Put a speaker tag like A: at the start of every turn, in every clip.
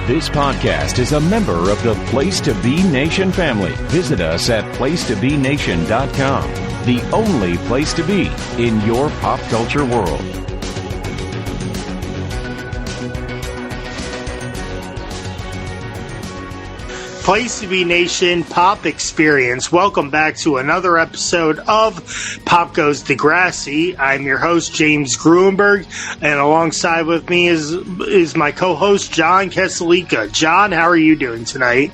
A: This podcast is a member of the Place to Be Nation family. Visit us at placetobenation.com, the only place to be in your pop culture world.
B: Place to Be Nation Pop Experience. Welcome back to another episode of Pop Goes Degrassi. I'm your host, James Gruenberg, and alongside with me is my co-host, John Kesselika. John, how are you doing tonight?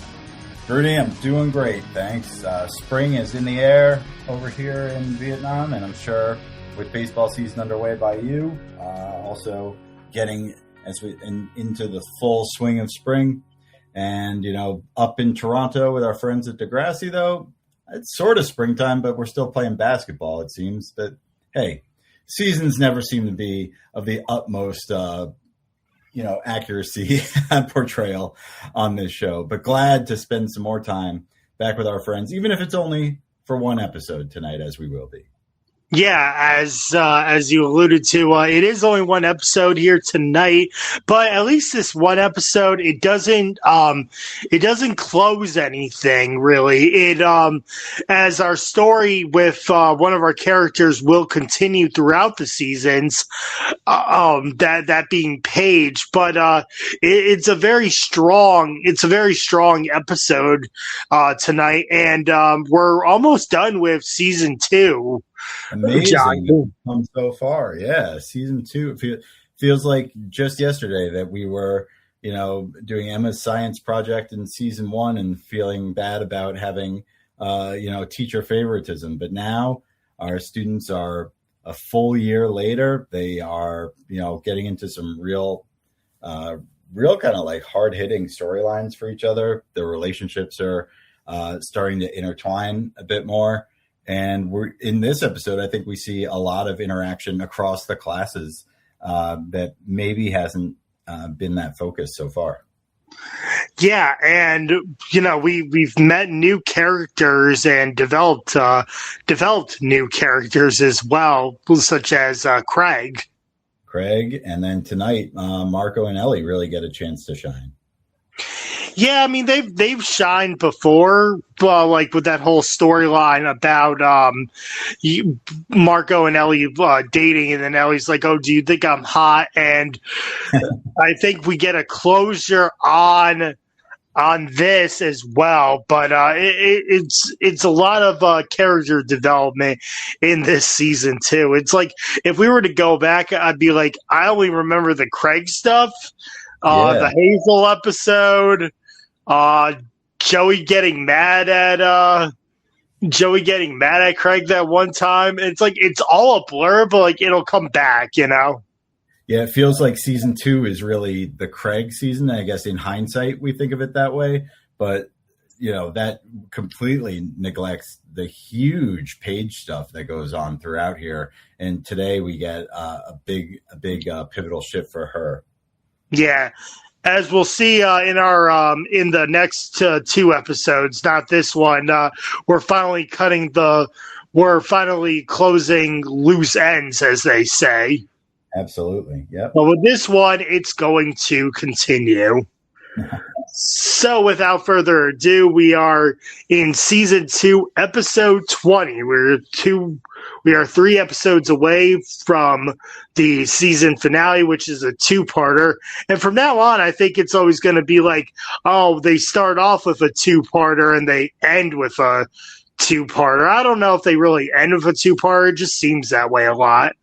C: Rudy, I'm doing great, thanks. Spring is in the air over here in Vietnam, and I'm sure with baseball season underway by you, also getting into the full swing of spring. And, up in Toronto with our friends at Degrassi, though, it's sort of springtime, but we're still playing basketball, it seems. But, hey, seasons never seem to be of the utmost, accuracy and portrayal on this show. But glad to spend some more time back with our friends, even if it's only for one episode tonight, as we will be.
B: Yeah, as you alluded to, it is only one episode here tonight, but at least this one episode, it doesn't close anything really. It, as our story with, one of our characters will continue throughout the seasons, that being Paige, but, it's a very strong episode, tonight, and, we're almost done with season 2.
C: Amazing come so far. Yeah, season 2. Feels like just yesterday that we were, doing Emma's science project in season 1 and feeling bad about having, teacher favoritism. But now our students are a full year later. They are, getting into some real kind of like hard hitting storylines for each other. Their relationships are starting to intertwine a bit more. And we're in this episode, I think we see a lot of interaction across the classes that maybe hasn't been that focused so far.
B: Yeah, and we've met new characters and developed new characters as well, such as Craig,
C: and then tonight Marco and Ellie really get a chance to shine.
B: Yeah, I mean they've shined before, like with that whole storyline about Marco and Ellie dating, and then Ellie's like, "Oh, do you think I'm hot?" And I think we get a closure on this as well. But it's a lot of character development in this season too. It's like if we were to go back, I'd be like, I only remember the Craig stuff. The Hazel episode, Joey getting mad at Craig that one time. It's like it's all a blur, but like it'll come back, Yeah,
C: it feels like season 2 is really the Craig season. I guess in hindsight we think of it that way, but that completely neglects the huge Paige stuff that goes on throughout here. And today we get a big pivotal shift for her. Yeah,
B: as we'll see in our in the next 2 episodes, not this one. We're finally closing loose ends, as they say.
C: Absolutely, yeah.
B: But with this one, it's going to continue. So, without further ado, we are in season 2, episode 20. We are 3 episodes away from the season finale, which is a 2-parter. And from now on, I think it's always going to be like, oh, they start off with a 2-parter and they end with a 2-parter. I don't know if they really end with a 2-parter. It just seems that way a lot.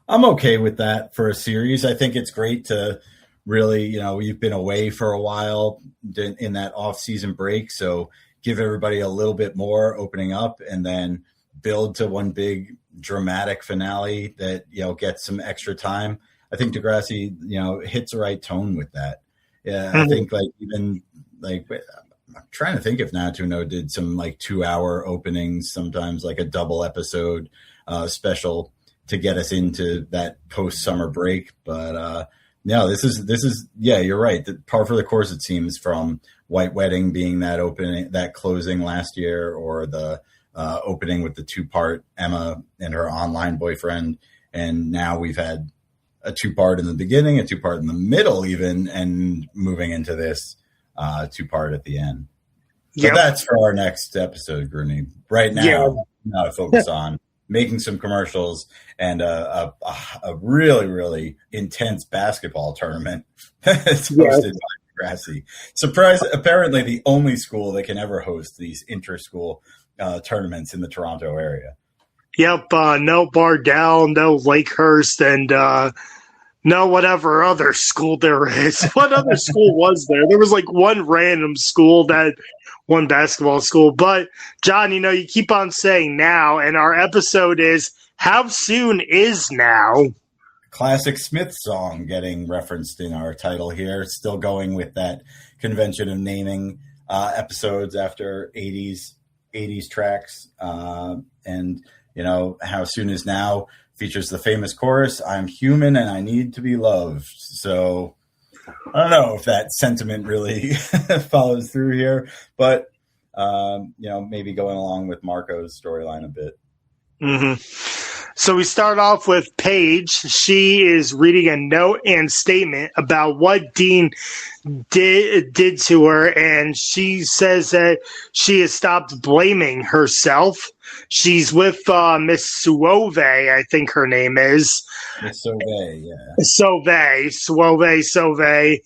C: I'm okay with that for a series. I think it's great to really, you've been away for a while in that off-season break. So give everybody a little bit more opening up and then build to one big dramatic finale that, gets some extra time. I think Degrassi, hits the right tone with that. Yeah. I think I'm trying to think if Now to Know did some 2-hour openings, sometimes like a double episode special to get us into that post-summer break. But no, this is, you're right. The par for the course, it seems, from White Wedding being that opening, that closing last year, or the opening with the 2-part Emma and her online boyfriend. And now we've had a 2-part in the beginning, a 2-part in the middle, even, and moving into this 2-part at the end. But that's for our next episode, Grooney. Right now, now to focus on making some commercials and a really, really intense basketball tournament. It's hosted by Degrassi. Surprise! Apparently, the only school that can ever host these inter-school tournaments in the Toronto area.
B: Yep. No Bardell, no Lakehurst, and no whatever other school there is. What other school was there? There was like one random school one basketball school. But, John, you keep on saying now, and our episode is How Soon Is Now?
C: Classic Smith song getting referenced in our title here. Still going with that convention of naming episodes after 80s tracks. And, How Soon Is Now features the famous chorus, I'm human and I need to be loved. So I don't know if that sentiment really follows through here, but, maybe going along with Marco's storyline a bit.
B: Mm-hmm. So we start off with Paige. She is reading a note and statement about what Dean did to her, and she says that she has stopped blaming herself. She's with Miss Suove, I think her name is.
C: Miss Suove, yeah.
B: Suove.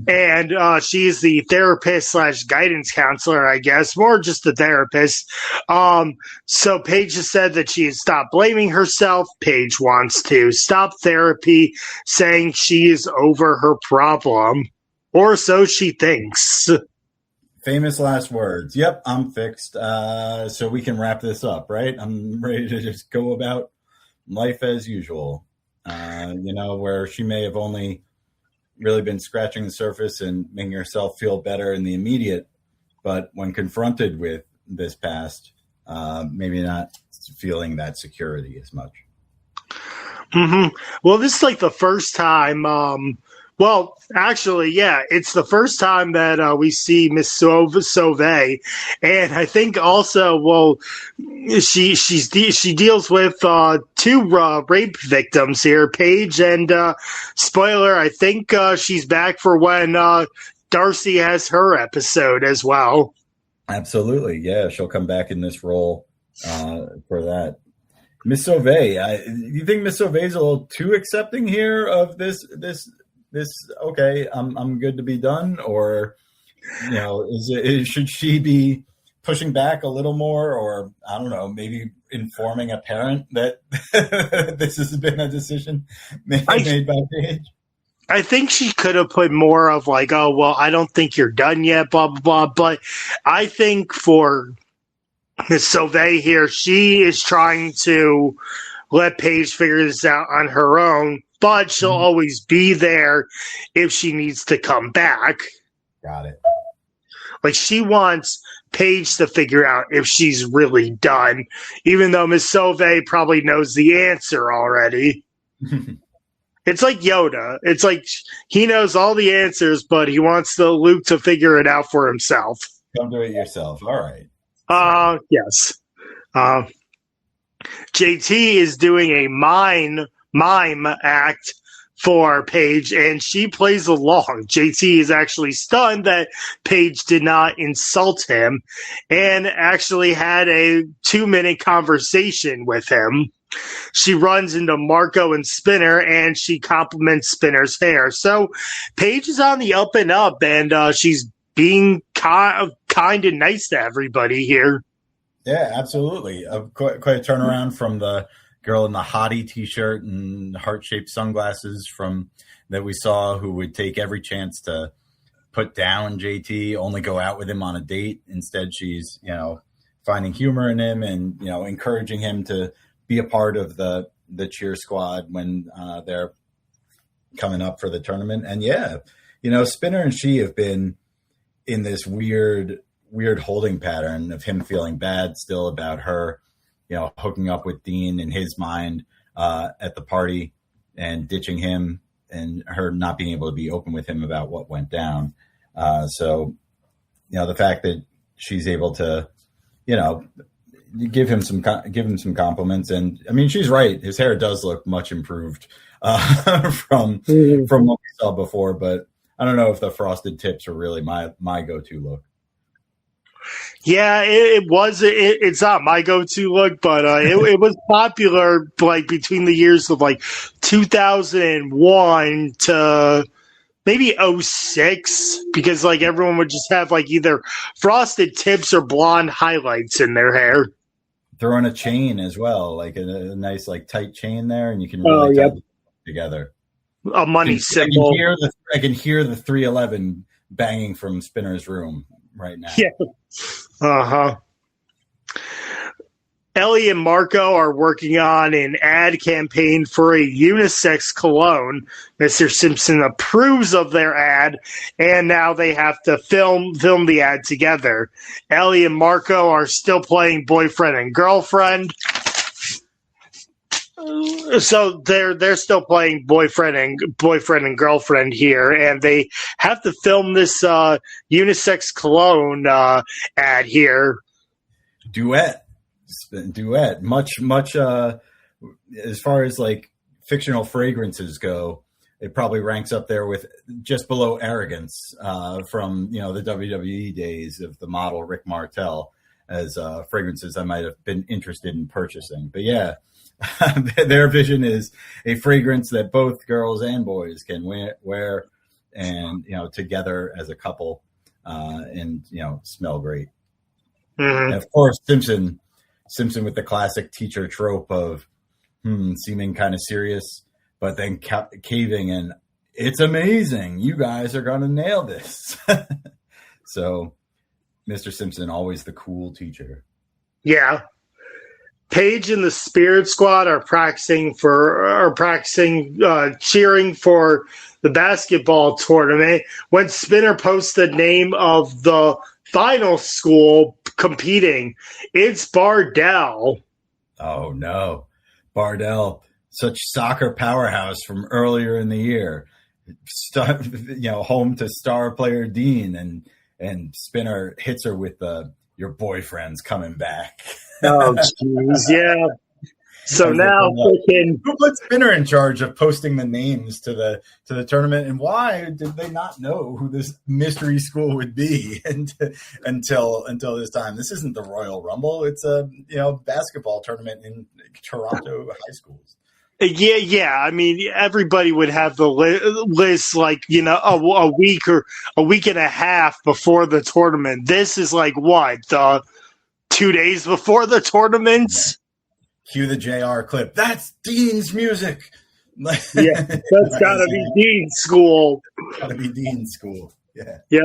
B: And she's the therapist / guidance counselor, I guess, more just a therapist. So Paige has said that she has stopped blaming herself. Paige wants to stop therapy, saying she is over her problem. Or so she thinks.
C: Famous last words. Yep, I'm fixed. So we can wrap this up, right? I'm ready to just go about life as usual. Where she may have only really been scratching the surface and making herself feel better in the immediate, but when confronted with this past, maybe not feeling that security as much.
B: Mm-hmm. Well, this is like the first time. Well, actually, yeah, it's the first time that we see Miss Sauve, and I think also, she deals with 2 rape victims here, Paige, and spoiler, I think she's back for when Darcy has her episode as well.
C: Absolutely, yeah, she'll come back in this role for that. Miss Sauve, you think Miss Sauve is a little too accepting here of this? Okay, I'm good to be done, or should she be pushing back a little more, or I don't know, maybe informing a parent that this has been a decision made by Paige?
B: I think she could have put more of like, oh well, I don't think you're done yet, blah blah blah. But I think for Miss Sauve here, she is trying to let Paige figure this out on her own. But she'll always be there if she needs to come back.
C: Got it.
B: Like, she wants Paige to figure out if she's really done, even though Miss Sauve probably knows the answer already. It's like Yoda. It's like he knows all the answers, but he wants Luke to figure it out for himself.
C: Come do it yourself. All right.
B: Yes. JT is doing a mime act for Paige, and she plays along. JT is actually stunned that Paige did not insult him and actually had a 2-minute conversation with him. She runs into Marco and Spinner, and she compliments Spinner's hair. So Paige is on the up and up, and she's being kind and nice to everybody here.
C: Yeah, absolutely. Quite a turnaround from the girl in the hottie t-shirt and heart-shaped sunglasses that we saw, who would take every chance to put down JT, only go out with him on a date. Instead, she's, finding humor in him and, encouraging him to be a part of the cheer squad when they're coming up for the tournament. And yeah, Spinner and she have been in this weird holding pattern of him feeling bad still about her, hooking up with Dean in his mind at the party and ditching him, and her not being able to be open with him about what went down. So, the fact that she's able to, you give him some compliments, and I mean, she's right. His hair does look much improved from what we saw before, but I don't know if the frosted tips are really my go-to look.
B: Yeah, it was. It's not my go-to look, but it was popular like between the years of like 2001 to maybe '06, because like everyone would just have like either frosted tips or blonde highlights in their hair.
C: Throw in a chain as well, like a nice like tight chain there, and you can really tie it together.
B: A money symbol.
C: I can hear the 311 banging from Spinner's room right now.
B: Yeah. Uh-huh. Ellie and Marco are working on an ad campaign for a unisex cologne. Mr. Simpson approves of their ad, and now they have to film the ad together. Ellie and Marco are still playing boyfriend and girlfriend. So they're still playing boyfriend and girlfriend here, and they have to film this unisex cologne ad here.
C: Duet, much as far as like fictional fragrances go, it probably ranks up there with just below Arrogance from the WWE days of the model Rick Martel as fragrances I might have been interested in purchasing. But yeah, their vision is a fragrance that both girls and boys can wear and together as a couple and smell great. Mm-hmm. And of course, Simpson with the classic teacher trope of seeming kind of serious, but then caving and it's amazing. You guys are going to nail this. So Mr. Simpson, always the cool teacher.
B: Yeah. Paige and the Spirit Squad are practicing cheering for the basketball tournament when Spinner posts the name of the final school competing. It's Bardell.
C: Oh no, Bardell, such soccer powerhouse from earlier in the year. Home to star player Dean, and Spinner hits her with your boyfriend's coming back.
B: Oh jeez, yeah. So now
C: who put Spinner in charge of posting the names to the tournament, and why did they not know who this mystery school would be until this time? This isn't the Royal Rumble; it's a basketball tournament in Toronto high schools.
B: Yeah. I mean, everybody would have the list like a week or a week and a half before the tournament. This is like what 2 days before the tournaments.
C: Cue the JR clip. That's Dean's music.
B: Yeah, that's gotta be Dean's school.
C: Gotta be Dean's school. Yeah.
B: Yeah.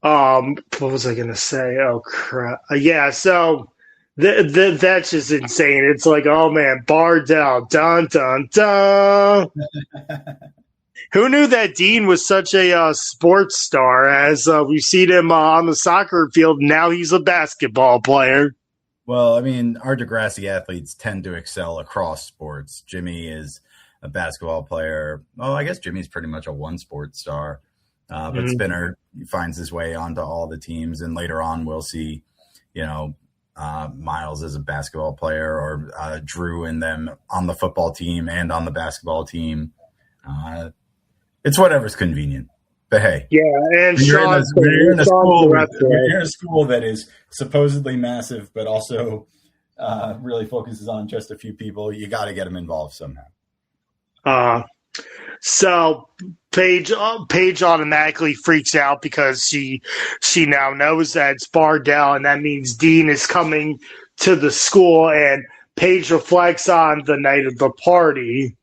B: What was I gonna say? Oh crap. Yeah. So that's just insane. It's like, oh man, Bardell, dun dun dun. Who knew that Dean was such a sports star? As we've seen him on the soccer field, now he's a basketball player.
C: Well, I mean, our Degrassi athletes tend to excel across sports. Jimmy is a basketball player. Well, I guess Jimmy's pretty much a one-sport star. But Spinner finds his way onto all the teams. And later on, we'll see, Miles as a basketball player or Drew and them on the football team and on the basketball team. It's whatever's convenient. But hey,
B: yeah, and
C: you're in a school that is supposedly massive, but also really focuses on just a few people. You got to get them involved somehow.
B: So Paige automatically freaks out because she now knows that it's Bardell, and that means Dean is coming to the school. And Paige reflects on the night of the party.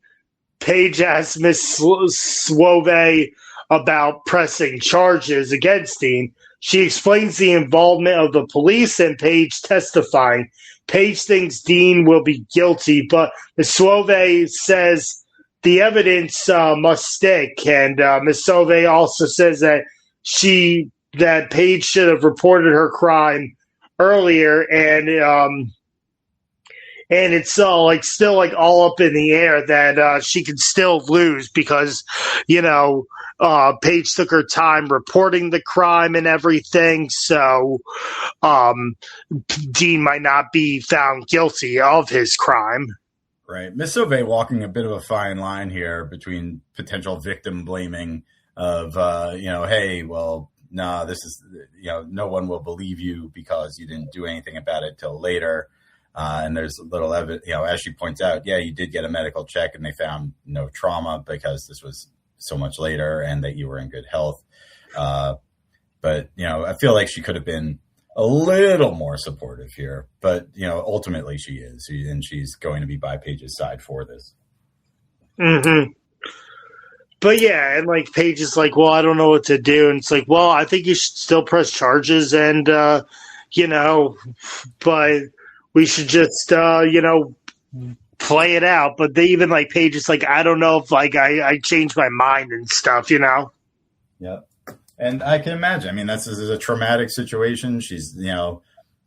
B: Paige asks Miss Suave about pressing charges against Dean. She explains the involvement of the police and Paige testifying. Paige thinks Dean will be guilty, but Ms. Suave says the evidence must stick, and Ms. Suave also says that Paige should have reported her crime earlier, and and it's like still like all up in the air that she could still lose because Paige took her time reporting the crime and everything, so Dean might not be found guilty of his crime.
C: Right. Miss Sauvé walking a bit of a fine line here between potential victim blaming of, hey, well, no, this is, no one will believe you because you didn't do anything about it till later. And there's a little evidence, as she points out, yeah, you did get a medical check and they found no trauma because this was so much later and that you were in good health. But I feel like she could have been a little more supportive here, but ultimately she is, and she's going to be by Paige's side for this.
B: Mm-hmm. But yeah, and like Paige is like, well, I don't know what to do, and it's like, well, I think you should still press charges, and but we should just play it out. But they even like Paige is like, I don't know if like I changed my mind and stuff,
C: Yep. And I can imagine. I mean, this is a traumatic situation. She's,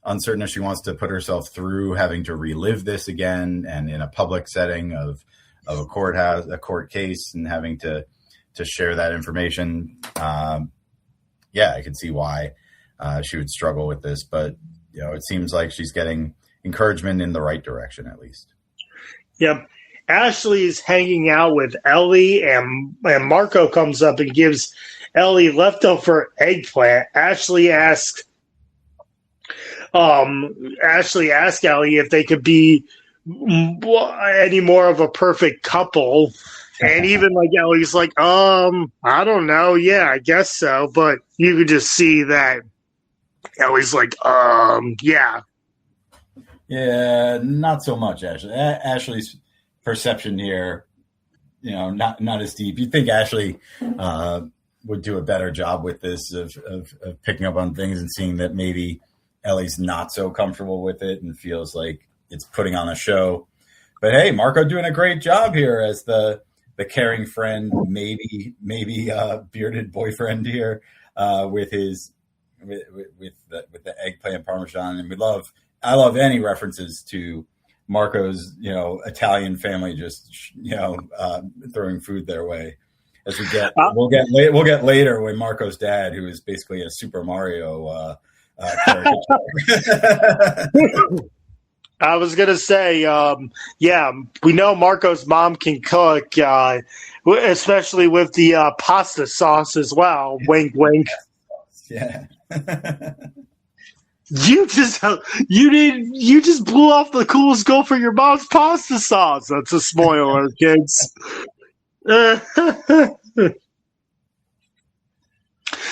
C: uncertain if she wants to put herself through having to relive this again, and in a public setting of a court case, and having to share that information. I could see why she would struggle with this, but it seems like she's getting encouragement in the right direction, at least.
B: Yep. Ashley is hanging out with Ellie, and Marco comes up and gives Ellie leftover eggplant. Ashley asked Ellie if they could be any more of a perfect couple, and even like Ellie's like, I don't know, yeah, I guess so, but you could just see that Ellie's like, yeah.
C: Yeah, not so much, Ashley. Ashley's perception here, not as deep. You'd think Ashley would do a better job with this of picking up on things and seeing that maybe Ellie's not so comfortable with it and feels like it's putting on a show. But hey, Marco doing a great job here as the caring friend, maybe bearded boyfriend here with the eggplant parmesan. And I love any references to Marco's, Italian family just, throwing food their way. As we'll get later when Marco's dad, who is basically a Super Mario caricature.
B: I was gonna say, we know Marco's mom can cook, especially with the pasta sauce as well. Wink, wink.
C: Yeah.
B: You just blew off the coolest goal for your mom's pasta sauce. That's a spoiler, kids.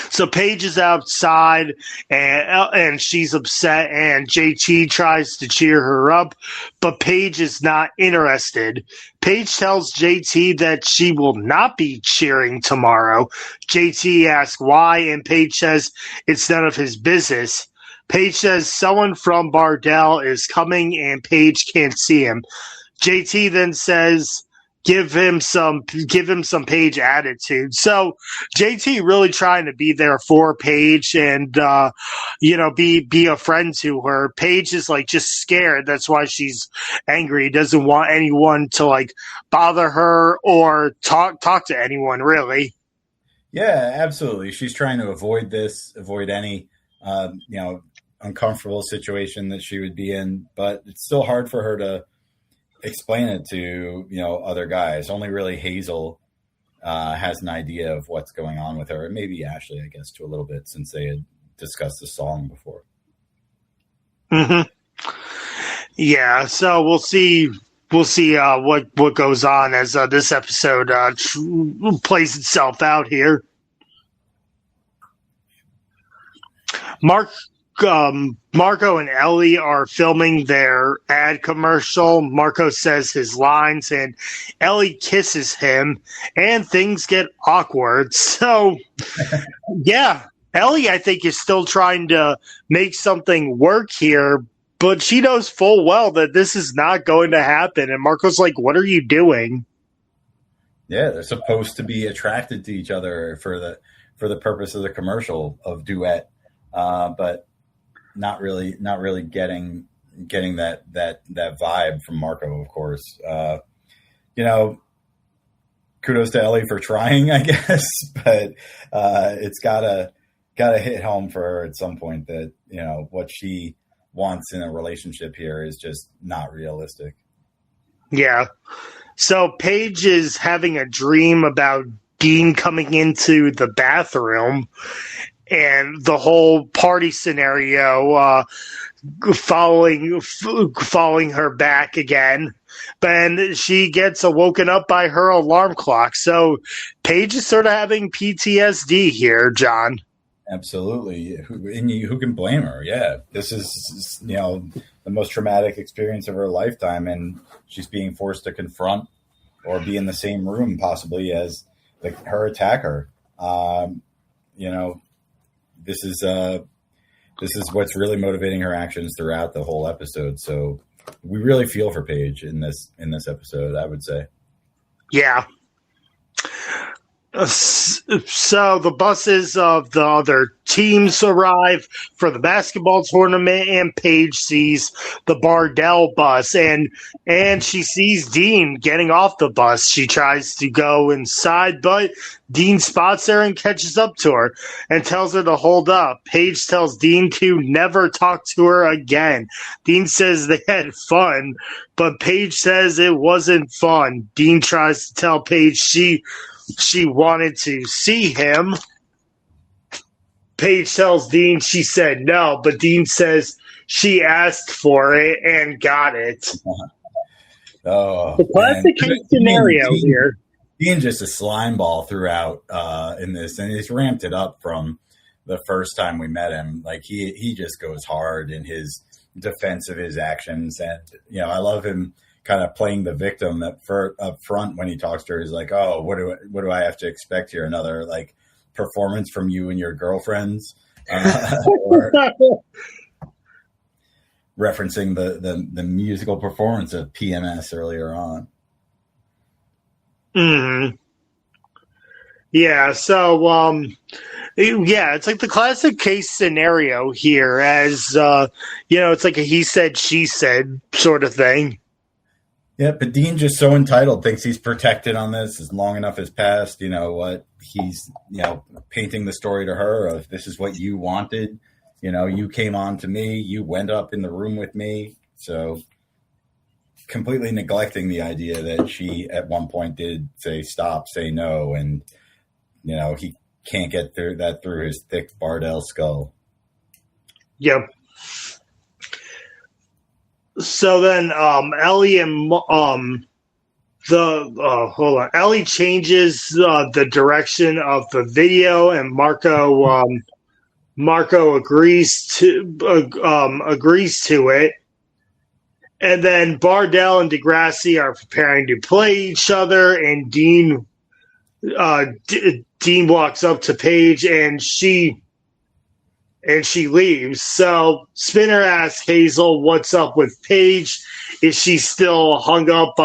B: So Paige is outside, and she's upset, and JT tries to cheer her up, but Paige is not interested. Paige tells JT that she will not be cheering tomorrow. JT asks why, and Paige says it's none of his business. Paige says someone from Bardell is coming, and Paige can't see him. JT then says, give him some Paige attitude. So JT really trying to be there for Paige and be a friend to her. Paige is like just scared. That's why she's angry. Doesn't want anyone to like bother her or talk to anyone really.
C: Yeah, absolutely. She's trying to avoid any uncomfortable situation that she would be in, but it's still hard for her to explain it to other guys. Only really Hazel has an idea of what's going on with her, and maybe Ashley, I guess, to a little bit, since they had discussed the song before.
B: Mm-hmm. Yeah, so we'll see what goes on as this episode plays itself out here. Marco and Ellie are filming their ad commercial. Marco says his lines, and Ellie kisses him, and things get awkward. So, yeah, Ellie, I think, is still trying to make something work here, but she knows full well that this is not going to happen. And Marco's like, what are you doing?
C: Yeah, they're supposed to be attracted to each other for the purpose of the commercial of duet, but not really getting getting that vibe from Marco, of course. You know, kudos to Ellie for trying, I guess, but it's gotta hit home for her at some point that, you know, what she wants in a relationship here is just not realistic.
B: Yeah. So Paige is having a dream about Dean coming into the bathroom and the whole party scenario following her back again. But she gets woken up by her alarm clock. So Paige is sort of having PTSD here, John.
C: Absolutely. Who can blame her? Yeah. This is, you know, the most traumatic experience of her lifetime, and she's being forced to confront or be in the same room possibly as her attacker. You know, this is what's really motivating her actions throughout the whole episode. So we really feel for Paige in this episode, I would say.
B: Yeah. So the buses of the other teams arrive for the basketball tournament, and Paige sees the Bardell bus, and she sees Dean getting off the bus. She tries to go inside, but Dean spots her and catches up to her and tells her to hold up. Paige tells Dean to never talk to her again. Dean says they had fun, but Paige says it wasn't fun. Dean tries to tell Paige she wanted to see him. Paige tells Dean she said no, but Dean says she asked for it and got it.
C: Oh,
B: the classic case scenario here.
C: Dean just a slime ball throughout in this, and he's ramped it up from the first time we met him. Like he just goes hard in his defense of his actions, and you know, I love him kind of playing the victim up front when he talks to her. He's like, "Oh, what do I have to expect here? Another like performance from you and your girlfriends?" Or referencing the musical performance of PMS earlier on.
B: Mm-hmm. Yeah. So, yeah, it's like the classic case scenario here, as you know, it's like a he said, she said sort of thing.
C: Yeah, but Dean just so entitled, thinks he's protected on this. As long enough has passed, you know what? He's, you know, painting the story to her of this is what you wanted. You know, you came on to me. You went up in the room with me. So completely neglecting the idea that she at one point did say stop, say no. And, you know, he can't get through his thick Bardell skull.
B: Yep. So then, Ellie and Ellie changes the direction of the video, and Marco agrees to it. And then Bardell and Degrassi are preparing to play each other, and Dean walks up to Paige, and she leaves. So Spinner asks Hazel what's up with Paige. Is she still hung up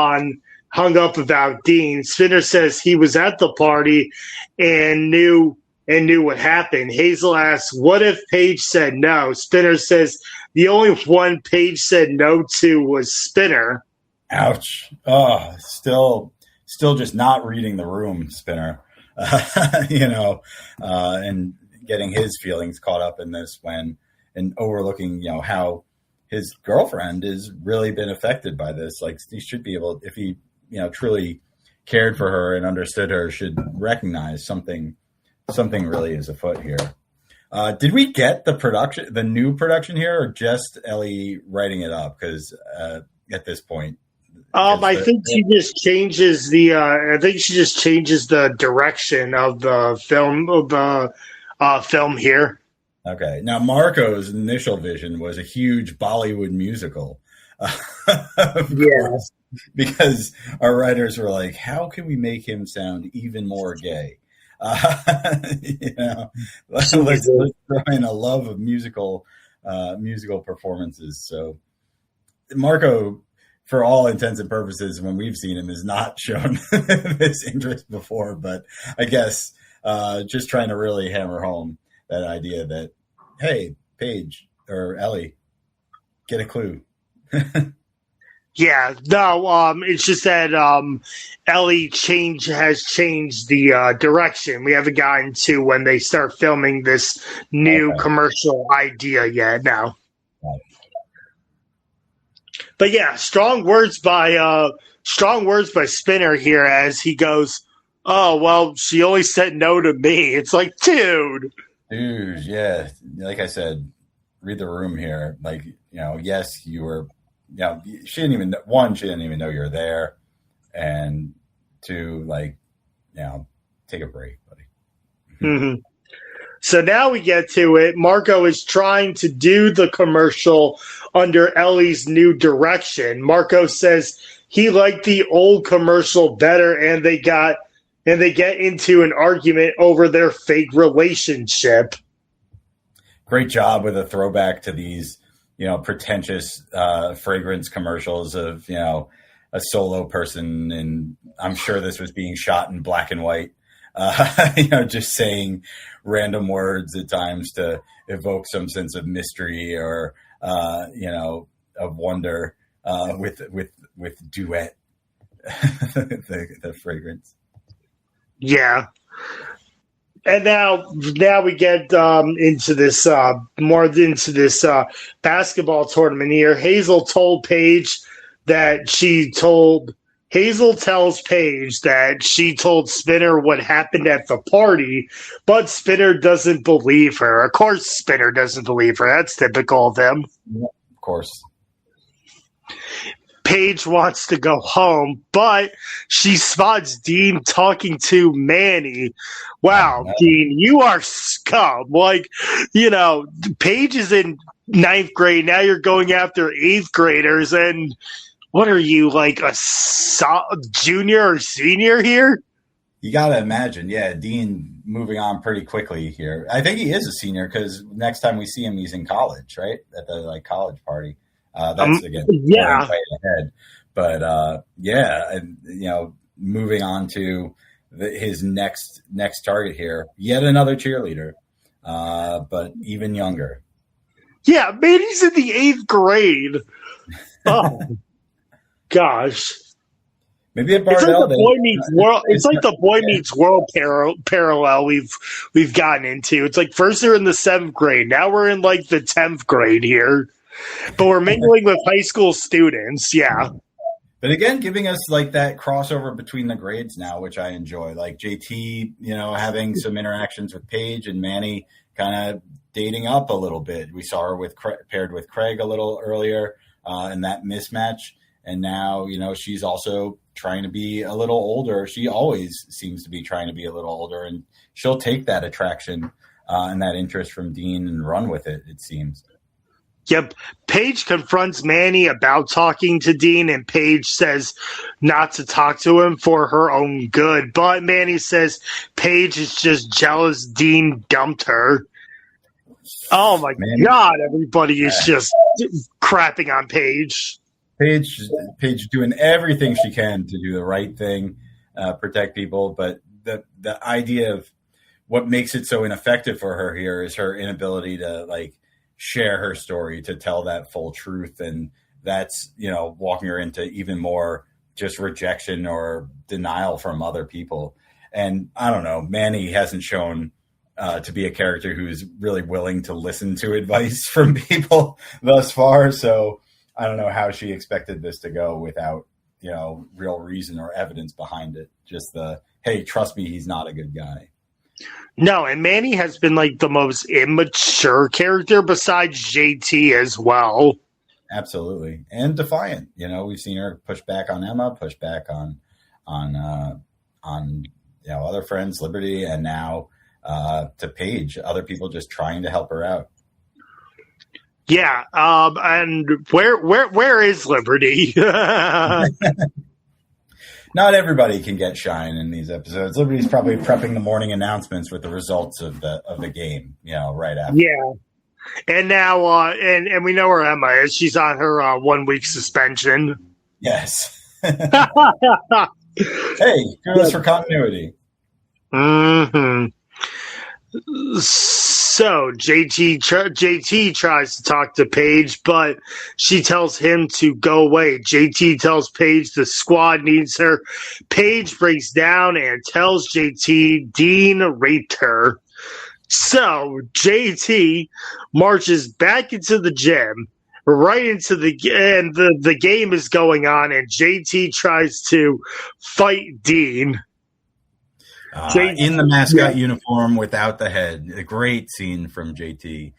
B: about Dean? Spinner says he was at the party and knew what happened. Hazel asks, what if Paige said no? Spinner says the only one Paige said no to was Spinner.
C: Ouch. Oh, still just not reading the room, Spinner. You know, and getting his feelings caught up in this and overlooking, you know, how his girlfriend has really been affected by this. Like, he should be able, if he, you know, truly cared for her and understood her, should recognize something really is afoot here. Did we get the new production here, or just Ellie writing it up? Because at this point,
B: I think she just changes the direction of the film here.
C: Okay. Now, Marco's initial vision was a huge Bollywood musical. Course, because our writers were like, how can we make him sound even more gay? You know, let's throw in a love of musical performances. So Marco, for all intents and purposes, when we've seen him, has not shown this interest before, but I guess just trying to really hammer home that idea that, hey, Paige or Ellie, get a clue.
B: Yeah, no, it's just that Ellie has changed the direction. We haven't gotten to when they start filming this new commercial idea yet now. But yeah, strong words by Spinner here as he goes, "Oh well, she only said no to me." It's like, dude,
C: yeah. Like I said, read the room here. Like, yes, you were. She didn't even know you're there, and two, like, take a break, buddy.
B: Mm-hmm. So now we get to it. Marco is trying to do the commercial under Ellie's new direction. Marco says he liked the old commercial better, and they get into an argument over their fake relationship.
C: Great job with a throwback to these, pretentious fragrance commercials of, a solo person. And I'm sure this was being shot in black and white, just saying random words at times to evoke some sense of mystery or, of wonder with duet, the fragrance.
B: Yeah. And now we get into this basketball tournament here. Hazel tells Paige that she told Spinner what happened at the party, but Spinner doesn't believe her. Of course, Spinner doesn't believe her. That's typical of him.
C: Of course.
B: Paige wants to go home, but she spots Dean talking to Manny. Wow, Dean, you are scum. Like, Paige is in 9th grade. Now you're going after 8th graders. And what are you, like a junior or senior here?
C: You got to imagine. Yeah, Dean moving on pretty quickly here. I think he is a senior because next time we see him, he's in college, right? At the college party. That's again,
B: yeah.
C: Ahead. But and moving on to his next target here, yet another cheerleader, but even younger.
B: Yeah, man, he's in the 8th grade. Oh gosh.
C: Maybe at Bardell,
B: it's like the boy meets world parallel we've gotten into. It's like first they're in the 7th grade, now we're in like the 10th grade here. But we're mingling with high school students, yeah.
C: But again, giving us like that crossover between the grades now, which I enjoy. Like JT, having some interactions with Paige and Manny kind of dating up a little bit. We saw her paired with Craig a little earlier in that mismatch. And now, she's also trying to be a little older. She always seems to be trying to be a little older. And she'll take that attraction and that interest from Dean and run with it, it seems.
B: Yep. Paige confronts Manny about talking to Dean, and Paige says not to talk to him for her own good. But Manny says Paige is just jealous Dean dumped her. Oh, my God. Everybody is just crapping on Paige.
C: Paige doing everything she can to do the right thing, protect people. But the idea of what makes it so ineffective for her here is her inability to, share her story, to tell that full truth. And that's, walking her into even more just rejection or denial from other people. And I don't know, Manny hasn't shown to be a character who's really willing to listen to advice from people thus far. So I don't know how she expected this to go without, real reason or evidence behind it. Just hey, trust me, he's not a good guy.
B: No, and Manny has been the most immature character besides JT as well.
C: Absolutely. And defiant. We've seen her push back on Emma, push back on other friends, Liberty, and now to Paige, other people just trying to help her out.
B: Yeah, and where is Liberty?
C: Not everybody can get shine in these episodes. Liberty's probably prepping the morning announcements with the results of the game, right after.
B: Yeah, and now and we know where Emma is. She's on her 1 week suspension.
C: Yes. Hey, kudos for continuity.
B: Mm-hmm. So JT tries to talk to Paige, but she tells him to go away. JT tells Paige the squad needs her. Paige breaks down and tells JT Dean raped her. So JT marches back into the gym, right into the game is going on, and JT tries to fight Dean.
C: In the mascot uniform without the head. A great scene from JT.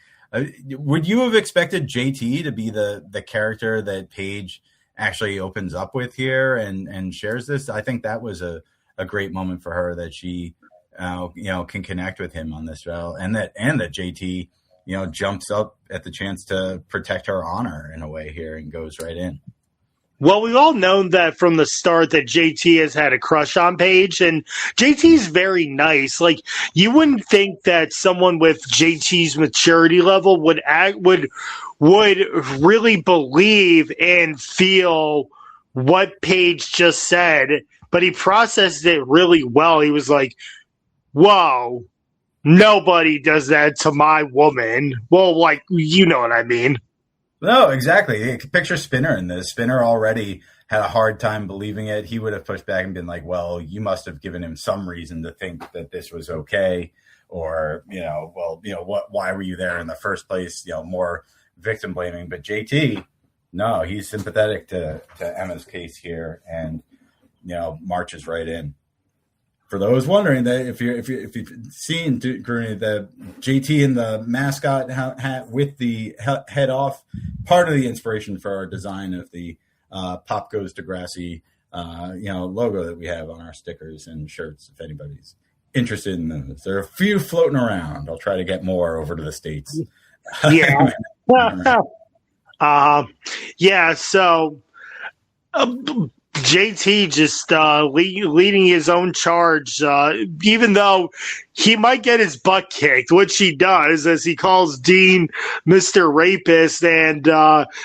C: Would you have expected JT to be the character that Paige actually opens up with here and shares this? I think that was a great moment for her, that she can connect with him on this trail, and that JT jumps up at the chance to protect her honor in a way here and goes right in.
B: Well, we've all known that from the start that JT has had a crush on Paige, and JT's very nice. Like, you wouldn't think that someone with JT's maturity level would really believe and feel what Paige just said, but he processed it really well. He was like, whoa, nobody does that to my woman. Well, like, you know what I mean.
C: No, exactly. Picture Spinner in this. Spinner already had a hard time believing it. He would have pushed back and been like, well, you must have given him some reason to think that this was okay. Or, why were you there in the first place? More victim blaming. But JT, no, he's sympathetic to Emma's case here and, marches right in. For those wondering, that if you've seen Grooney, the JT in the mascot hat with the head off, part of the inspiration for our design of the Pop Goes Degrassi, logo that we have on our stickers and shirts. If anybody's interested in those, there are a few floating around. I'll try to get more over to the States.
B: Yeah. So. JT just leading his own charge, even though he might get his butt kicked, which he does, as he calls Dean Mr. Rapist, and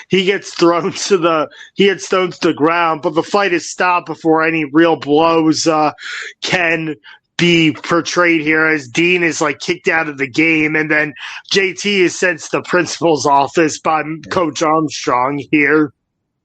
B: he gets thrown to the ground. But the fight is stopped before any real blows can be portrayed here, as Dean is kicked out of the game, and then JT is sent to the principal's office by Coach Armstrong here.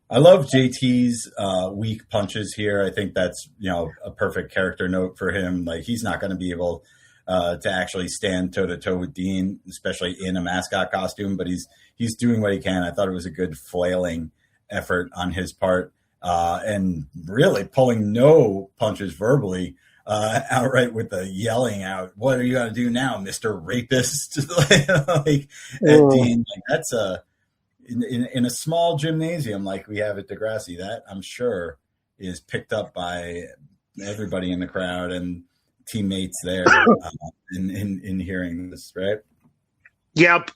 C: I love JT's weak punches here. I think that's, a perfect character note for him. Like, he's not going to be able to actually stand toe to toe with Dean, especially in a mascot costume, but he's doing what he can. I thought it was a good flailing effort on his part, and really pulling no punches verbally, outright with the yelling out, "What are you going to do now, Mr. Rapist?" at Dean. That's in a small gymnasium like we have at Degrassi, that I'm sure is picked up by everybody in the crowd and teammates there in hearing this, right?
B: Yep.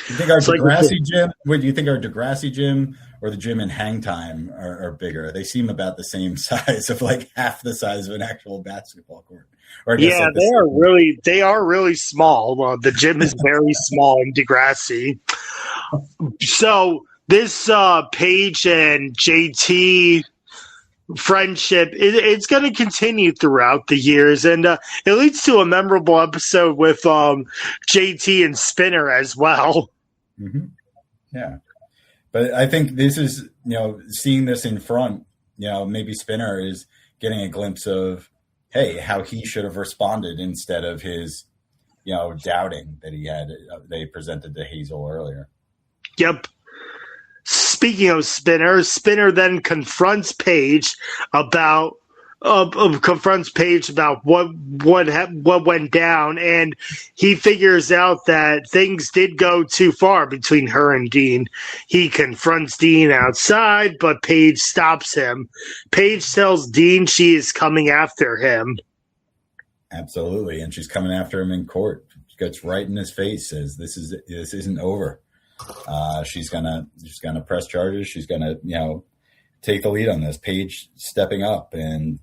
C: Do you think our Degrassi gym? What do you think, our Degrassi gym or the gym in Hang Time are bigger? They seem about the same size, of half the size of an actual basketball court.
B: Yeah, they are really small. The gym is very small in Degrassi. So this Paige and JT friendship, it's going to continue throughout the years, and it leads to a memorable episode with JT and Spinner as well.
C: Mm-hmm. Yeah, but I think this is, seeing this in front, maybe Spinner is getting a glimpse of, hey, how he should have responded instead of his, doubting that they presented to Hazel earlier.
B: Yep. Speaking of Spinner, Spinner then confronts Paige about what went down, and he figures out that things did go too far between her and Dean. He confronts Dean outside, but Paige stops him. Paige tells Dean she is coming after him.
C: Absolutely, and she's coming after him in court. She gets right in his face, says this isn't over. She's gonna press charges. She's gonna take the lead on this. Paige stepping up and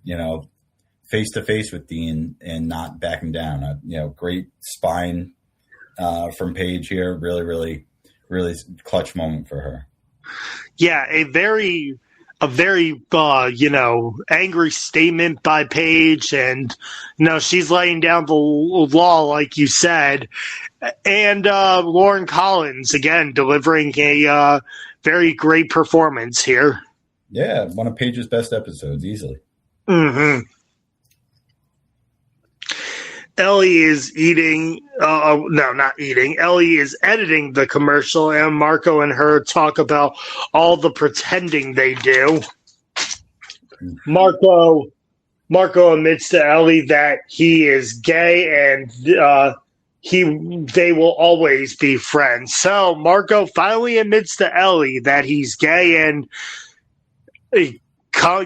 C: face to face with Dean and not backing down. Great spine from Paige here. Really, really, really clutch moment for her.
B: Yeah, a very a very angry statement by Paige, and she's laying down the law, like you said, and Lauren Collins again delivering a very great performance here.
C: Yeah, one of Paige's best episodes, easily.
B: Mm-hmm. Ellie is eating. No, not eating. Ellie is editing the commercial, and Marco and her talk about all the pretending they do. Marco admits to Ellie that he is gay, and they will always be friends. So Marco finally admits to Ellie that he's gay, and he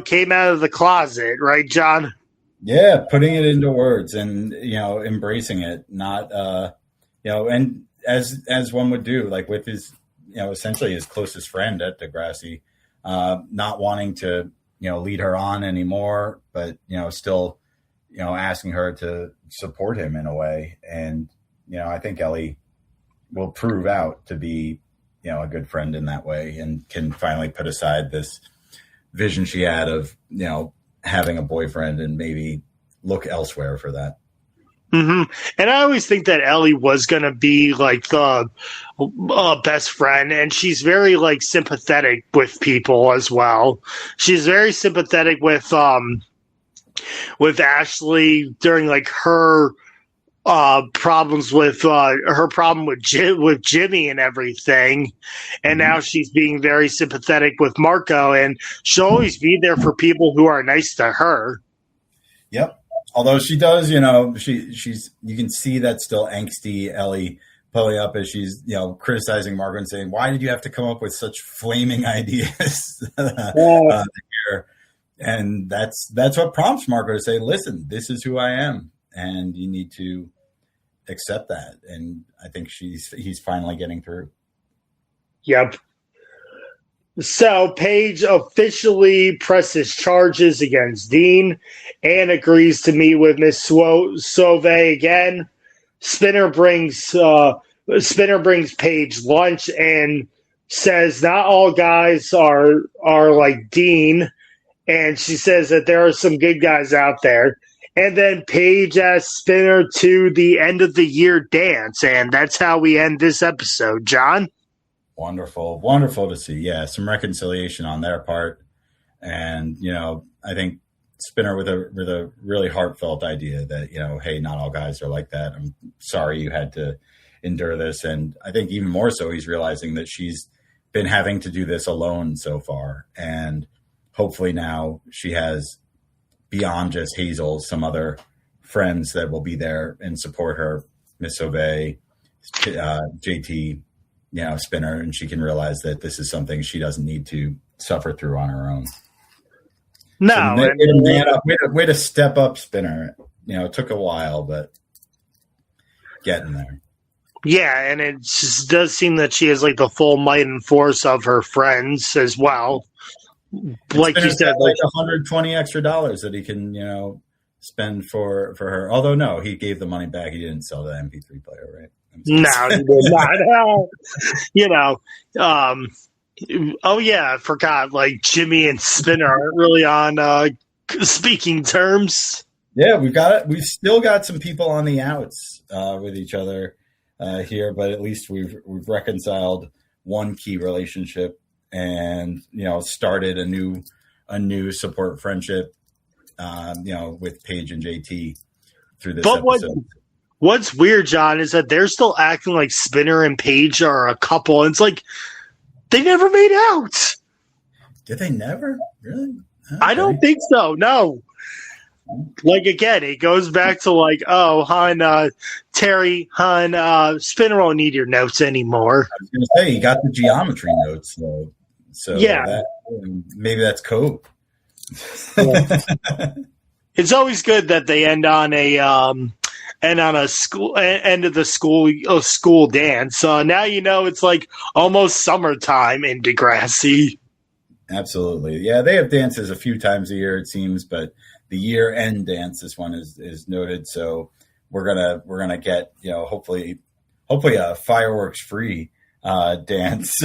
B: came out of the closet, right, John?
C: Yeah, putting it into words and, embracing it, not, and as one would do, like with his, essentially his closest friend at Degrassi, not wanting to, lead her on anymore, but, still, asking her to support him in a way. And, I think Ellie will prove out to be, a good friend in that way and can finally put aside this vision she had of, having a boyfriend and maybe look elsewhere for that.
B: Mm-hmm. And I always think that Ellie was going to be like the best friend, and she's very like sympathetic with people as well. She's very sympathetic with Ashley during like her problems with her problem with Jimmy and everything, and now she's being very sympathetic with Marco, and she'll always be there for people who are nice to her.
C: Yep. Although she does, she's you can see that still angsty Ellie pulling up as she's criticizing Marco and saying, "Why did you have to come up with such flaming ideas?" And that's what prompts Marco to say, "Listen, this is who I am, and you need to accept that." And I think he's finally getting through.
B: Yep. So Paige officially presses charges against Dean and agrees to meet with Miss Sauve again. Spinner brings Paige lunch and says not all guys are like Dean, and she says that there are some good guys out there. And then Paige asks Spinner to the end of the year dance, and that's how we end this episode. John?
C: Wonderful to see. Yeah, some reconciliation on their part, and I think Spinner with a really heartfelt idea that hey, not all guys are like that. I'm sorry you had to endure this, and I think even more so, he's realizing that she's been having to do this alone so far, and hopefully now she has, beyond just Hazel, some other friends that will be there and support her, Miss Sauve, JT. Spinner, and she can realize that this is something she doesn't need to suffer through on her own.
B: No,
C: so way to step up, Spinner. It took a while, but getting there.
B: Yeah, and it just does seem that she has like the full might and force of her friends as well. Like you said,
C: like $120 extra that he can, spend for her. Although no, he gave the money back. He didn't sell the MP3 player, right?
B: No, he did not. Oh yeah, I forgot. Like Jimmy and Spinner aren't really on speaking terms.
C: Yeah, we've still got some people on the outs with each other here, but at least we've reconciled one key relationship and started a new support friendship. With Paige and JT through this episode.
B: What's weird, John, is that they're still acting like Spinner and Paige are a couple. And it's like they never made out.
C: Did they never? Really? Okay.
B: I don't think so. No. Like again, it goes back to like, oh, hon, Terry, hon, Spinner won't need your notes anymore.
C: I was going to say he got the geometry notes, so
B: yeah,
C: maybe that's code.
B: Yeah. It's always good that they end on a school dance. Now it's like almost summertime in Degrassi.
C: Absolutely, yeah. They have dances a few times a year, it seems, but the year-end dance, this one is noted. So we're gonna get hopefully a fireworks free dance.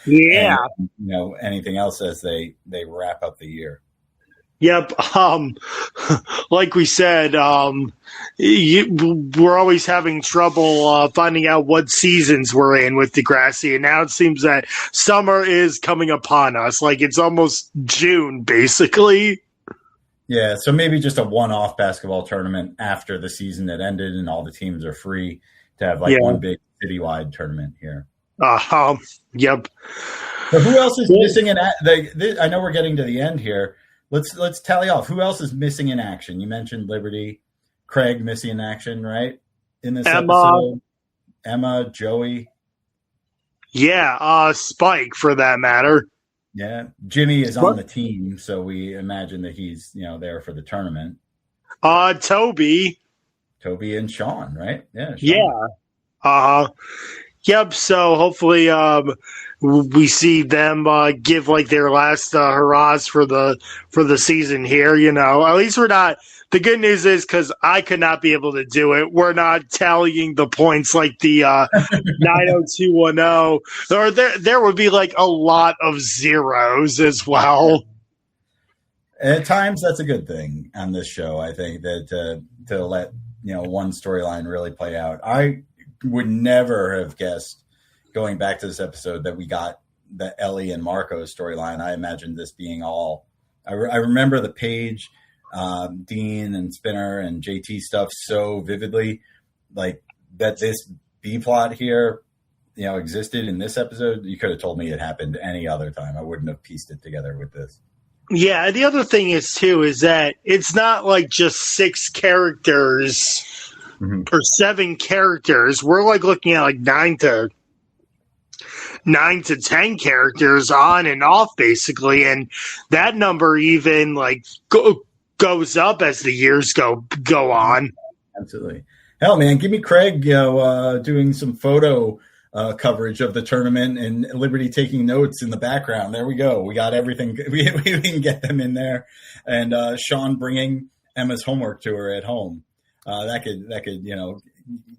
B: Yeah.
C: And, anything else as they wrap up the year.
B: Yep. Like we said, we're always having trouble finding out what seasons we're in with Degrassi, and now it seems that summer is coming upon us. Like it's almost June, basically.
C: Yeah, so maybe just a one-off basketball tournament after the season that ended, and all the teams are free to have one big citywide tournament here.
B: Yep.
C: So who else is missing in? I know we're getting to the end here. Let's tally off. Who else is missing in action? You mentioned Liberty, Craig missing in action, right? In this episode, Emma, Joey.
B: Yeah, Spike for that matter.
C: Yeah, Jimmy is on the team, so we imagine that he's there for the tournament.
B: Toby
C: and Sean, right? Yeah.
B: Sean. Yeah. Yep. So hopefully, we see them give their last hurrahs for the season here. At least we're not. The good news is because I could not be able to do it. We're not tallying the points like the 90210, or there would be a lot of zeros as well.
C: At times, that's a good thing on this show. I think that to let one storyline really play out. I would never have guessed going back to this episode that we got the Ellie and Marco storyline. I imagined this being all. I remember the Paige, Dean and Spinner and JT stuff so vividly, that this B plot here, existed in this episode. You could have told me it happened any other time. I wouldn't have pieced it together with this.
B: Yeah, the other thing is that it's not just 6 characters. Mm-hmm. Or 7 characters. We're looking at 9 to 10 characters on and off, basically, and that number even goes up as the years go on.
C: Absolutely. Hell, man, give me Craig, doing some photo coverage of the tournament and Liberty taking notes in the background. There we go. We got everything. We can get them in there, and Sean bringing Emma's homework to her at home. That could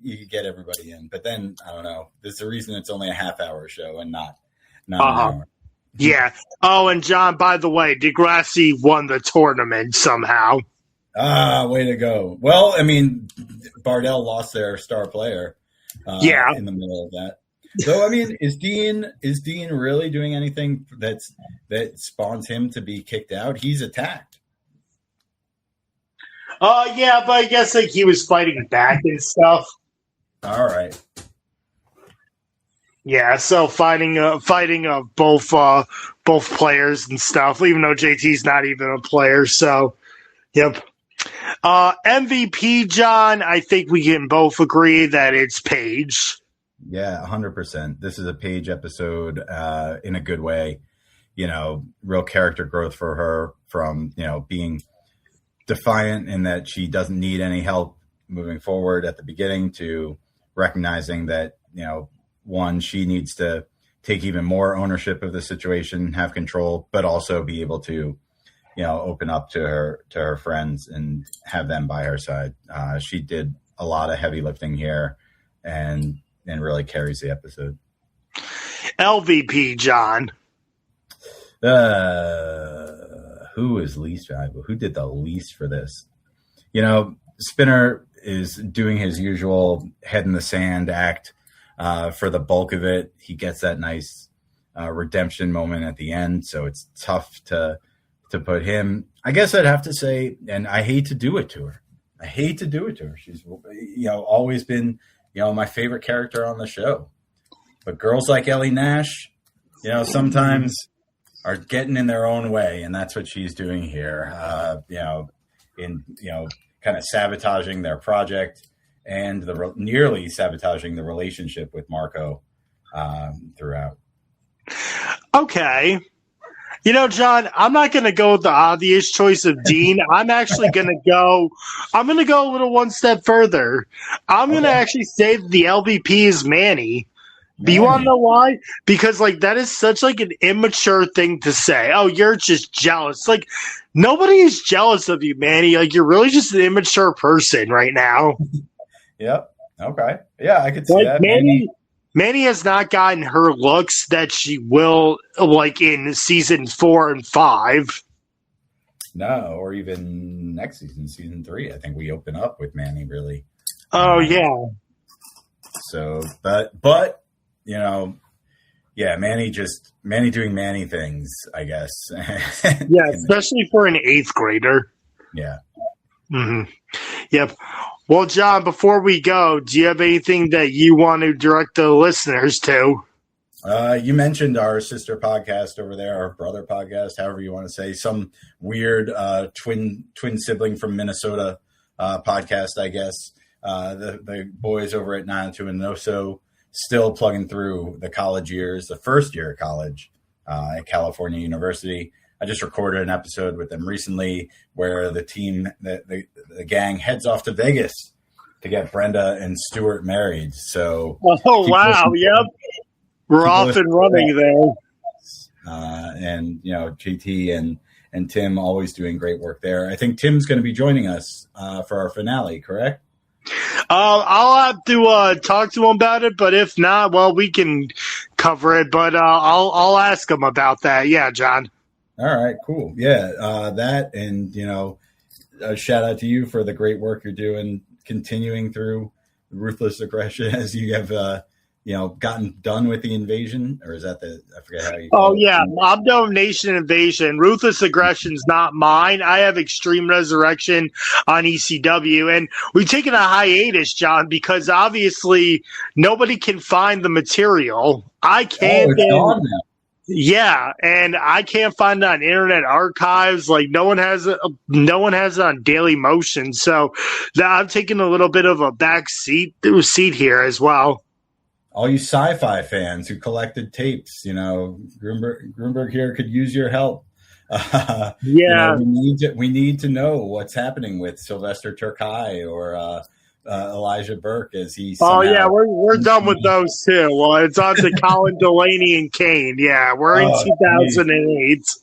C: you could get everybody in, but then I don't know. There's a reason it's only a half-hour show and not an hour.
B: Yeah. Oh, and John, by the way, Degrassi won the tournament somehow.
C: Way to go! Well, I mean, Bardell lost their star player. In the middle of that. So, I mean, is Dean really doing anything that spawns him to be kicked out? He's attacked.
B: Yeah, but I guess he was fighting back and stuff.
C: All right.
B: Yeah, so fighting both players and stuff, even though JT's not even a player. So, yep. MVP, John, I think we can both agree that it's Paige.
C: Yeah, 100%. This is a Paige episode in a good way. Real character growth for her from, being defiant in that she doesn't need any help moving forward at the beginning to recognizing that, one, she needs to take even more ownership of the situation, have control, but also be able to, open up to her friends and have them by her side. She did a lot of heavy lifting here and really carries the episode.
B: LVP, John.
C: Who is least valuable? Who did the least for this? Spinner is doing his usual head in the sand act for the bulk of it. He gets that nice redemption moment at the end, so it's tough to put him. I guess I'd have to say, and I hate to do it to her. She's always been my favorite character on the show. But girls like Ellie Nash, sometimes are getting in their own way, and that's what she's doing here. Kind of sabotaging their project and nearly sabotaging the relationship with Marco throughout.
B: Okay. John, I'm not going to go with the obvious choice of Dean. I'm actually going to go a little one step further. I'm going to actually say that the LVP is Manny. Do you want to know why? Because that is such an immature thing to say. Oh, you're just jealous. Nobody is jealous of you, Manny. You're really just an immature person right now.
C: Yep. Okay. Yeah, I could see that.
B: Manny has not gotten her looks that she will, like, in season 4 and 5.
C: No, or even next season 3. I think we open up with Manny, really.
B: Oh, yeah.
C: So, but Manny doing Manny things, I guess.
B: Yeah, especially for an 8th grader.
C: Yeah.
B: Mm-hmm. Yep. Well, John, before we go, do you have anything that you want to direct the listeners to?
C: You mentioned our sister podcast over there, our brother podcast, however you want to say, some weird twin sibling from Minnesota podcast, I guess. The boys over at 902 and Noso still plugging through the college years, the first year of college at California University. I just recorded an episode with them recently where the team, the gang heads off to Vegas to get Brenda and Stuart married. So,
B: wow. Yep. We're off and running there.
C: And, JT and Tim always doing great work there. I think Tim's going to be joining us for our finale, correct?
B: I'll have to talk to him about it, but if not, well, we can cover it. But I'll ask him about that. Yeah, John.
C: All right, cool. Yeah, that and a shout out to you for the great work you're doing, continuing through ruthless aggression as you have gotten done with the invasion, or is that I forget how you call it.
B: Yeah, I'm done with Nation Invasion. Ruthless Aggression's not mine. I have Extreme Resurrection on ECW, and we've taken a hiatus, John, because obviously nobody can find the material. I can't.
C: It's gone now.
B: Yeah, and I can't find it on Internet Archives. Like no one has it on Daily Motion. So I'm taking a little bit of a back seat here as well.
C: All you sci-fi fans who collected tapes, Grunberg here could use your help.
B: Yeah,
C: we need to know what's happening with Sylvester Turkai or Elijah Burke as he.
B: Oh yeah, we're done with those too. Well, it's on to Colin Delaney and Kane. Yeah, we're in 2008. Geez.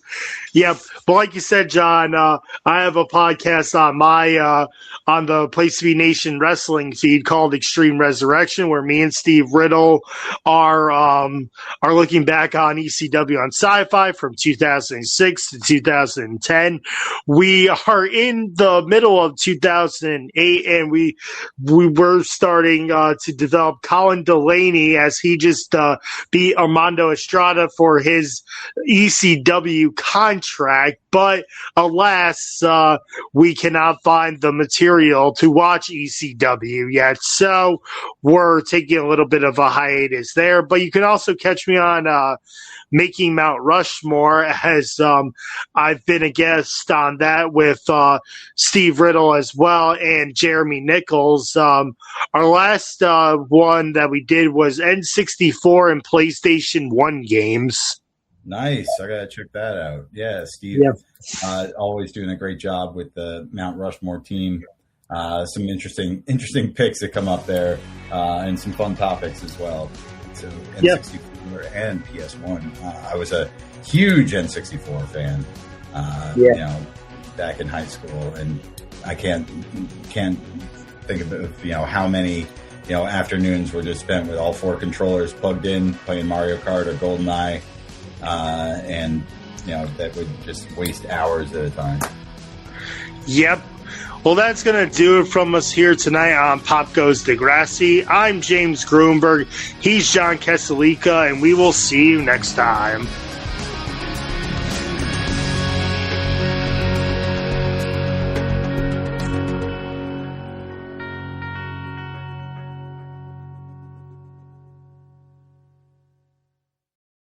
B: Yep, but like you said, John, I have a podcast on my on the Place to Be Nation wrestling feed called Extreme Resurrection, where me and Steve Riddle are looking back on ECW on Sci-Fi from 2006 to 2010. We are in the middle of 2008, and we were starting to develop Colin Delaney as he just beat Armando Estrada for his ECW contract, but alas, we cannot find the material to watch ECW yet, so we're taking a little bit of a hiatus there. But you can also catch me on Making Mount Rushmore, as I've been a guest on that with Steve Riddle as well and Jeremy Nichols. Our last one that we did was N64 and PlayStation 1 games.
C: Nice. I got to check that out. Yeah, Steve, always doing a great job with the Mount Rushmore team. Some interesting picks that come up there and some fun topics as well. So N64 and PS1. I was a huge N64 fan, back in high school, and I can't think of how many afternoons were just spent with all 4 controllers plugged in playing Mario Kart or GoldenEye. And that would just waste hours at a time.
B: Yep. Well, that's going to do it from us here tonight on Pop Goes Degrassi. I'm James Grunberg. He's John Kesselika, and we will see you next time.